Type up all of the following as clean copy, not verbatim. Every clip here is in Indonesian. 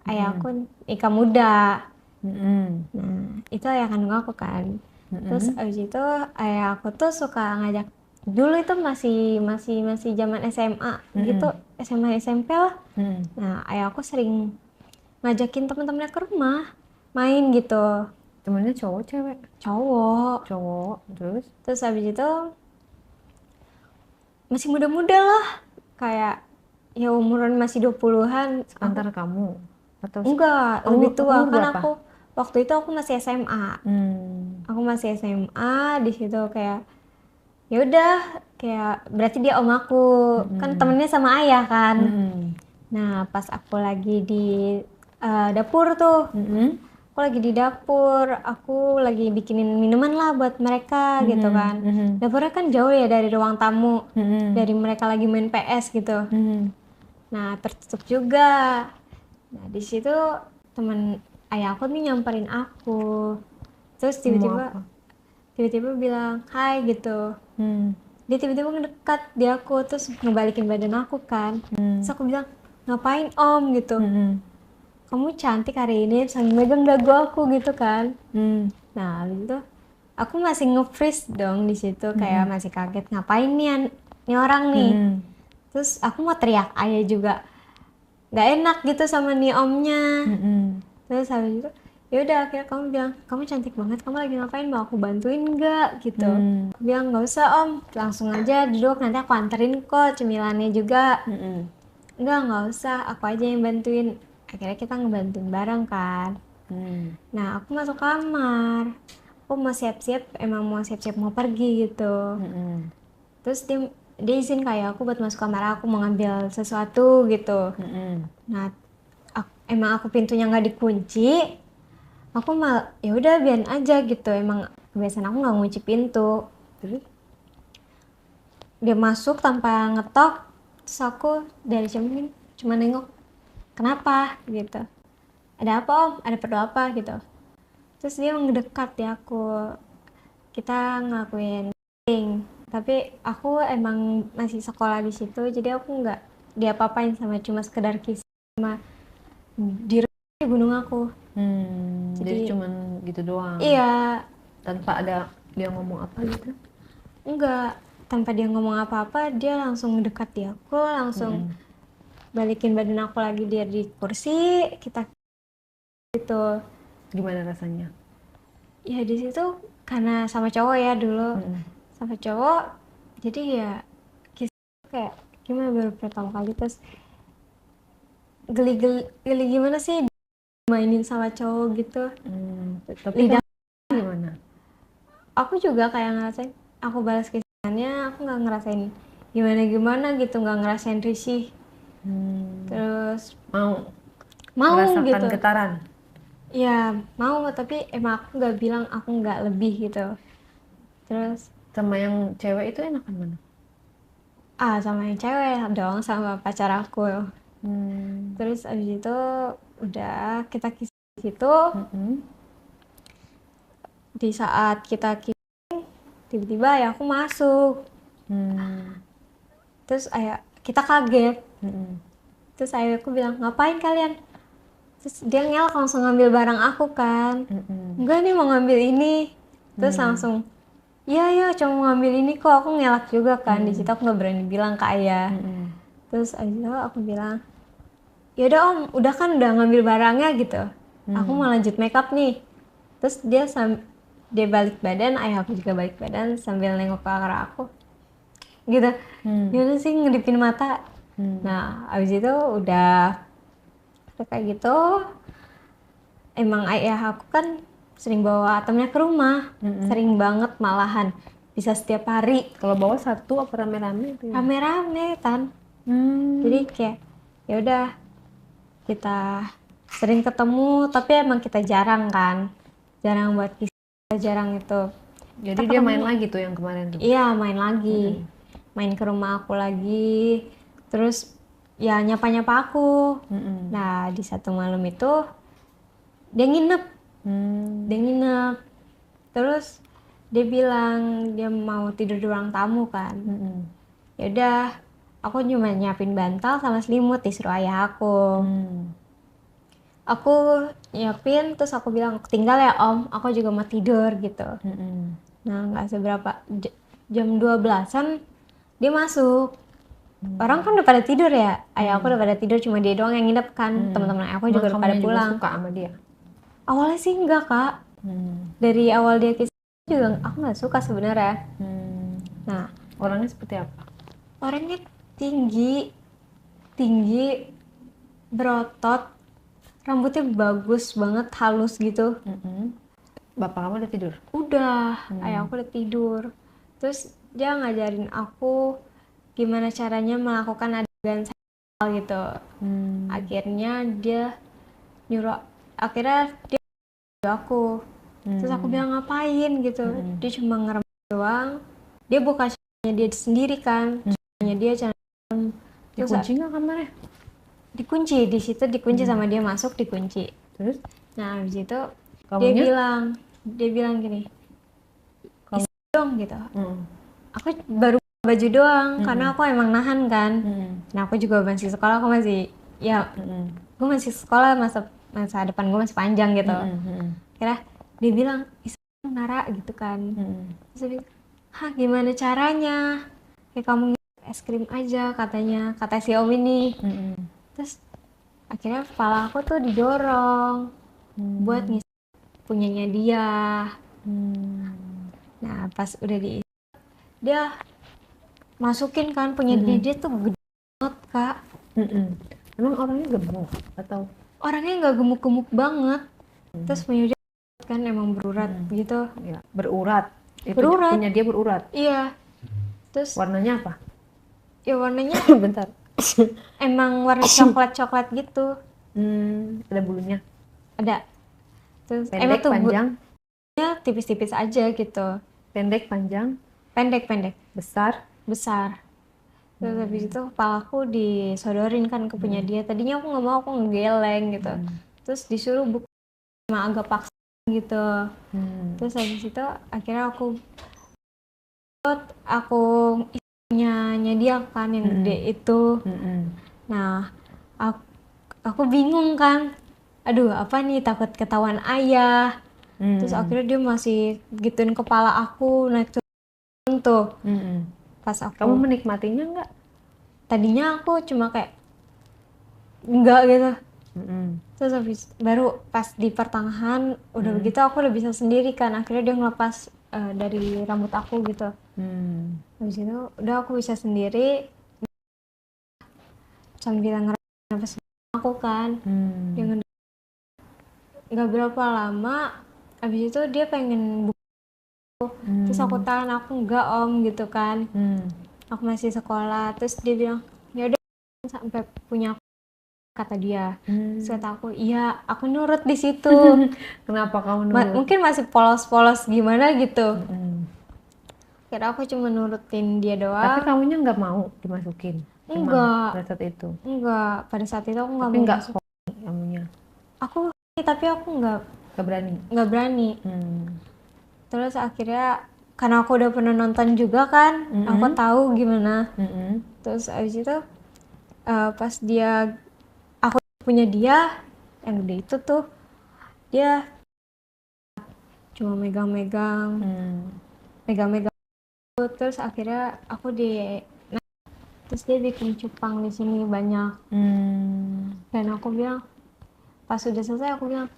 ayah aku nikah muda. Mm-mm. Nah, itu ayah kandung aku kan. Terus Mm-mm. abis itu ayah aku tuh suka ngajak, dulu itu masih zaman SMA gitu, Mm-mm. SMA SMP lah. Mm-mm. Nah, ayah aku sering ngajakin teman-temannya ke rumah main gitu, Temennya cowok cewek? cowok. Cowok. Terus? Terus abis itu masih muda-muda lah, kayak ya umuran masih 20-an. Aku Sepantar kamu? Atau enggak, lebih tua umur kan berapa? aku. Waktu itu aku masih SMA. Hmm. Aku masih SMA di situ kayak ya udah, kayak berarti dia om aku, kan Mm-mm. temennya sama ayah kan. Mm-mm. Nah, pas aku lagi di dapur tuh, Mm-mm. aku lagi di dapur, aku lagi bikinin minuman lah buat mereka gitu Mm-mm. kan. Mm-mm. Dapurnya kan jauh ya dari ruang tamu, Mm-mm. dari mereka lagi main PS gitu. Mm-mm. Nah, tertutup juga. Nah, di situ teman ayah aku nih nyamperin aku. Terus Ngomong tiba-tiba apa? tiba-tiba bilang, "Hai" gitu. Hmm. Dia tiba-tiba ngedekat di aku, terus ngebalikin badan aku kan. Terus Hmm. aku bilang, "Ngapain Om?" gitu. Mm-mm. "Kamu cantik hari ini," sambil megang dagu aku gitu kan. Hmm. Nah, habis itu aku masih nge-freeze dong di situ, kayak Mm-mm. masih kaget, ngapain nih orang nih. Mm-mm. Terus aku mau teriak ayah juga nggak enak gitu sama nih omnya. Mm-mm. Terus habis itu ya udah, akhirnya kamu bilang, "Kamu cantik banget, kamu lagi ngapain, mau aku bantuin nggak?" gitu. Hmm. Aku bilang, "Nggak usah Om, langsung aja duduk, nanti aku anterin kok cemilannya juga." Mm-mm. "Nggak usah, aku aja yang bantuin." Akhirnya kita ngebantuin bareng kan. Hmm. Nah, aku masuk kamar, aku mau siap-siap, emang mau siap-siap mau pergi gitu. Mm-mm. Terus dia izin kayak aku buat masuk kamar, aku mau ngambil sesuatu gitu. Mm-mm. Nah, emang aku pintunya nggak dikunci, aku mal ya udah biarin aja gitu, emang kebiasaan aku nggak ngunci pintu. Terus? Dia masuk tanpa ngetok, terus aku dari cermin cuma nengok, "Kenapa?" gitu. "Ada apa Om? Ada perlu apa?" gitu. Terus dia mendekat di aku, kita ngelakuin meeting. Tapi aku emang masih sekolah di situ, jadi aku nggak diapa-apain, sama cuma sekedar kiss sama di rumah di gunung aku. Jadi Jadi cuman gitu doang, iya, tanpa ada dia ngomong apa gitu. enggak, tanpa dia ngomong apa-apa, dia langsung mendekat di aku, langsung Mm-mm. balikin badan aku lagi, dia di kursi, kita gitu. Gimana rasanya? Ya di situ karena sama cowok ya dulu, Mm-mm. sama cowok, jadi ya kisah kayak gimana, baru pertama kali. Terus geli gimana sih mainin sama cowok gitu. Tapi Lidah kamu gimana? aku juga kayak ngerasain, aku balas kisahnya, aku nggak ngerasain gimana gimana gitu, nggak ngerasain risih. Hmm, Terus mau mau merasakan gitu, getaran ya mau, tapi emang aku nggak bilang aku nggak lebih gitu. Terus sama yang cewek itu enakan mana? sama yang cewek dong, sama pacar aku. Hmm. Terus abis itu udah kita kisah di situ. Mm-mm. Di saat kita kisah, tiba-tiba ayah aku masuk. Hmm. Terus ayah kita kaget. Mm-mm. Terus ayahku bilang, "Ngapain kalian?" Terus dia ngelak langsung ngambil barang aku kan. Mm-mm. "Enggak nih, mau ngambil ini." Terus Hmm. langsung, "Iya ya, cuma mau ngambil ini kok." Aku ngelak juga kan. Di situ Mm-mm. aku nggak berani bilang ke ayah. Mm-mm. Terus abis itu aku bilang, "Ya udah Om, udah kan udah ngambil barangnya gitu. Aku Hmm. mau lanjut makeup nih." Terus dia balik badan, ayah aku juga balik badan sambil nengok ke arah aku. Gitu. Hmm. Gimana sih ngedipin mata. Hmm. Nah, abis itu udah kayak gitu, emang ayah aku kan sering bawa temennya ke rumah. Mm-mm. Sering banget malahan. Bisa setiap hari. Kalau bawa satu apa rame-rame itu ya? Rame-rame kan. Jadi Hmm. kayak ya udah, kita sering ketemu, tapi emang kita jarang kan. Jarang buat kisah, jarang itu. Jadi Kita dia main ketemu, lagi tuh yang kemarin tuh. iya main lagi. Mm-mm. Main ke rumah aku lagi. Terus ya nyapa-nyapa aku. Mm-mm. Nah, di satu malam itu dia nginep. Hmm. Dia nginep. Terus dia bilang dia mau tidur di ruang tamu kan. Mm-mm. Ya udah, aku cuma nyiapin bantal sama selimut, disuruh ayah aku. Hmm. aku nyiapin terus aku bilang tinggal ya om, aku juga mau tidur gitu. Nah nggak seberapa jam 12-an dia masuk. Orang kan udah pada tidur ya, ayah aku udah pada tidur, cuma dia doang yang nginep kan. Teman-teman aku juga udah pada Kamunya juga pulang. suka sama dia? Awalnya sih enggak kak, dari awal dia kisah juga aku nggak suka sebenarnya. Nah Orangnya seperti apa? orangnya tinggi, berotot, rambutnya bagus banget, halus gitu. Bapak kamu udah tidur? Udah, ayah aku udah tidur. Terus dia ngajarin aku gimana caranya melakukan adegan seksual gitu. Akhirnya dia nyuruh aku. Terus aku bilang ngapain gitu. Dia cuma ngerem doang. Dia buka caranya dia sendiri kan. Caranya dia Dikunci nggak kamarnya? dikunci di situ, dikunci sama dia masuk dikunci. Terus? Nah habis itu Kamunya? dia bilang gini, isi dong gitu. Aku baru baju doang karena aku emang nahan kan. Nah aku juga masih sekolah, aku masih gue masih sekolah, masa depan gue masih panjang gitu. Kira dia bilang isi dong Nara gitu kan. Terus dia bilang, hah gimana caranya, kayak kamu es krim aja katanya, kata si om ini. Terus akhirnya kepala aku tuh didorong buat ngisi punyanya dia. Nah pas udah dia masukin kan punyanya dia tuh gede banget kak. Emang orangnya gemuk atau? Orangnya nggak gemuk-gemuk banget. Terus punya dia kan emang berurat gitu. Ya, berurat. Itu Berurat. punya dia berurat. Iya. Terus Warnanya apa? ya warnanya Bentar. emang warna coklat gitu. Ada bulunya. Ada. Terus Pendek, emang tuh panjang. bulunya tipis-tipis aja gitu. Pendek, panjang. Pendek. Besar. Terus habis itu kepalaku disodorin kan ke punya dia. Tadinya aku nggak mau, aku ngegeleng gitu. Terus disuruh buka sama agak paksa gitu. Terus habis itu akhirnya aku punyanya dia kan yang gede itu. Nah aku bingung kan, aduh apa nih, takut ketahuan ayah. Terus akhirnya dia masih gituin kepala aku naik turun tuh. Pas Kamu menikmatinya nggak? tadinya aku cuma kayak enggak gitu. Terus habis baru pas di pertengahan udah begitu aku udah bisa sendiri kan. Akhirnya dia ngelepas dari rambut aku gitu. Habis itu udah aku bisa sendiri sambil ngerasa aku kan. Dia nggak berapa lama habis itu dia pengen terus aku tahan, aku enggak om gitu kan. Aku masih sekolah. Terus dia bilang ya udah sampai punya, kata dia. Terus kata aku iya, aku nurut di situ. Kenapa kamu nurut? Mungkin masih polos-polos gimana gitu. Kira aku cuma nurutin dia doang. Tapi kamunya nggak mau dimasukin? Enggak. Pada saat itu? Enggak, pada saat itu aku nggak Tapi mau nggak masuk. kamunya? Tapi aku nggak berani. Terus akhirnya karena aku udah pernah nonton juga kan, aku tahu gimana. Terus abis itu pas aku punya dia yang gede itu tuh, dia cuma megang-megang. Terus akhirnya terus dia bikin cupang di sini banyak. Dan aku bilang, pas sudah selesai aku bilang,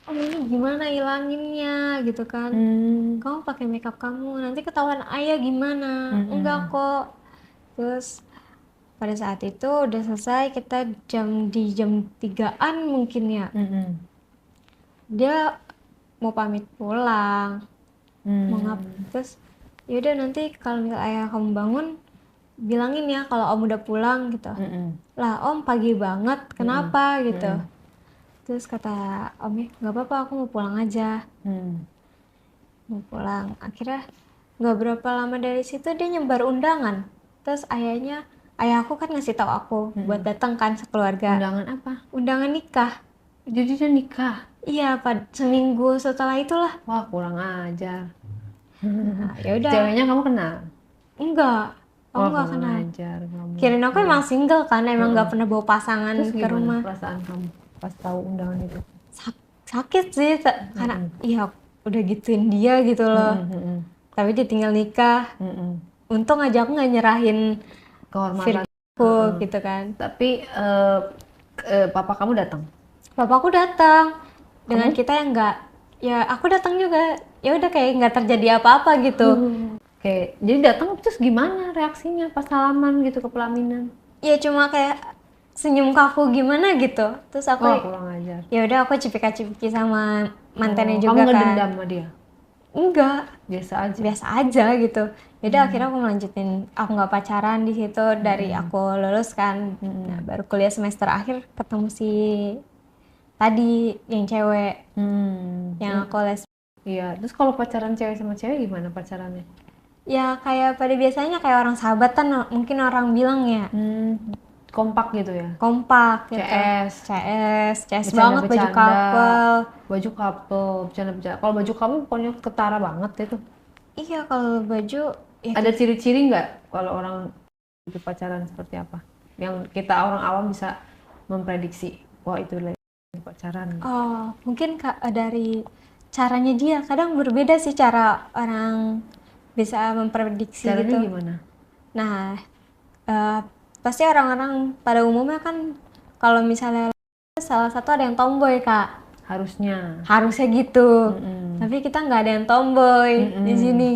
oh ini gimana hilanginnya gitu kan. Kamu pakai makeup kamu, nanti ketahuan ayah gimana. Enggak kok. Terus pada saat itu udah selesai, kita di jam 3-an mungkin ya. Dia mau pamit pulang. Terus yaudah nanti kalau misalnya ayah kamu bangun bilangin ya kalau om udah pulang gitu. Lah om pagi banget, kenapa gitu. Terus kata omnya nggak apa-apa, aku mau pulang aja. Mau pulang. Akhirnya nggak berapa lama dari situ dia nyebar undangan. Terus ayahku kan ngasih tahu aku buat datang kan sekeluarga. Undangan apa? Undangan nikah. Jadi dia nikah? Iya, seminggu setelah itulah. Wah kurang ajar. Nah, ya udah. Ceweknya kamu kenal? Enggak, aku nggak kenal. Ajar kamu. Kirain aku emang single kan, emang nggak pernah bawa pasangan Terus ke rumah. Perasaan kamu? pas tahu undangan itu? Sakit sih karena iya udah gituin dia gitu loh. Tapi dia tinggal nikah. Untung aja aku nggak nyerahin Kehormatan. Virgoku gitu kan. Tapi papa kamu datang? Papaku datang dengan kita yang nggak, ya aku datang juga, ya udah kayak nggak terjadi apa-apa gitu. Oke, jadi datang terus gimana reaksinya pas salaman gitu ke pelaminan? Ya cuma kayak senyum kaku gimana gitu. Terus aku Oh, kurang ajar. ya udah aku cipika-cipiki sama mantannya Kamu juga nggak kan. dendam sama dia? Enggak, Biasa aja. biasa aja gitu. Jadi akhirnya aku melanjutin, aku nggak pacaran di situ dari aku lulus kan. Nah, baru kuliah semester akhir ketemu si tadi yang cewek yang aku les. Iya, terus kalau pacaran cewek sama cewek gimana pacarannya? Ya kayak pada biasanya kayak orang sahabatan mungkin orang bilang ya. Kompak gitu ya? Kompak gitu. CS banget, baju couple. Baju couple, bercanda-bercanda. Kalau baju kamu pokoknya ketara banget itu. Iya, kalau baju ya Ada ciri-ciri nggak kalau orang itu pacaran seperti apa? Yang kita orang awam bisa memprediksi, wah itu lagi pacaran. oh, mungkin dari caranya dia. Kadang berbeda sih cara orang bisa memprediksi Caranya gitu. gimana? Nah, pasti orang-orang pada umumnya kan kalau misalnya salah satu ada yang tomboy, Kak. Harusnya gitu. Tapi kita nggak ada yang tomboy di sini.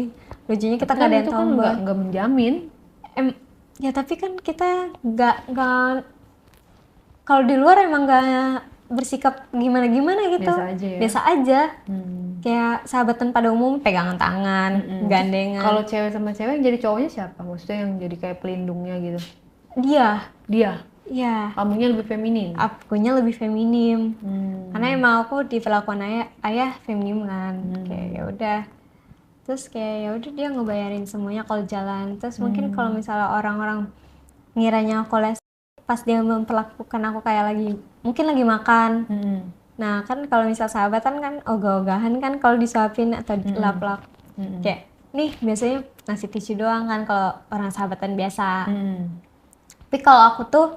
Lucunya kita nggak ada yang tomboy. Kan nggak menjamin. Ya tapi kan kita nggak kalau di luar emang nggak bersikap gimana-gimana gitu. Biasa aja ya? Biasa aja. Kayak sahabatan pada umum, pegangan tangan, gandengan. Kalau cewek sama cewek yang jadi cowoknya siapa? Maksudnya yang jadi kayak pelindungnya gitu? Dia. Iya. Kamunya lebih feminin. Akunya lebih feminim. Karena emang aku di perlakuan ayah feminim kan. Kayak ya udah. Terus kayak ya udah dia ngebayarin semuanya kalau jalan. Terus mungkin kalau misalnya orang-orang ngiranya aku les, pas dia memperlakukan aku kayak mungkin lagi makan. Nah kan kalau misal sahabatan kan ogah-ogahan kan kalau disuapin atau dilap-lap. Kayak nih biasanya ngasih tisu doang kan kalau orang sahabatan biasa. Tapi kalau aku tuh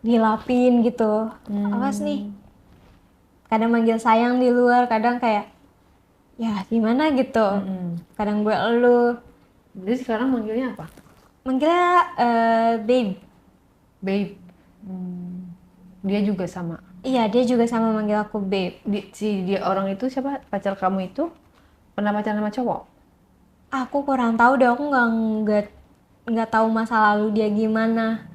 dilapin gitu. Awas nih. Kadang manggil sayang di luar, kadang kayak ya gimana gitu. Kadang gue elu. Jadi sekarang manggilnya apa? Manggilnya babe. Babe. Dia juga sama? Iya, dia juga sama manggil aku babe. Dia orang itu siapa? Pacar kamu itu pernah pacaran sama cowok? Aku kurang tahu deh, aku nggak tahu masa lalu dia gimana.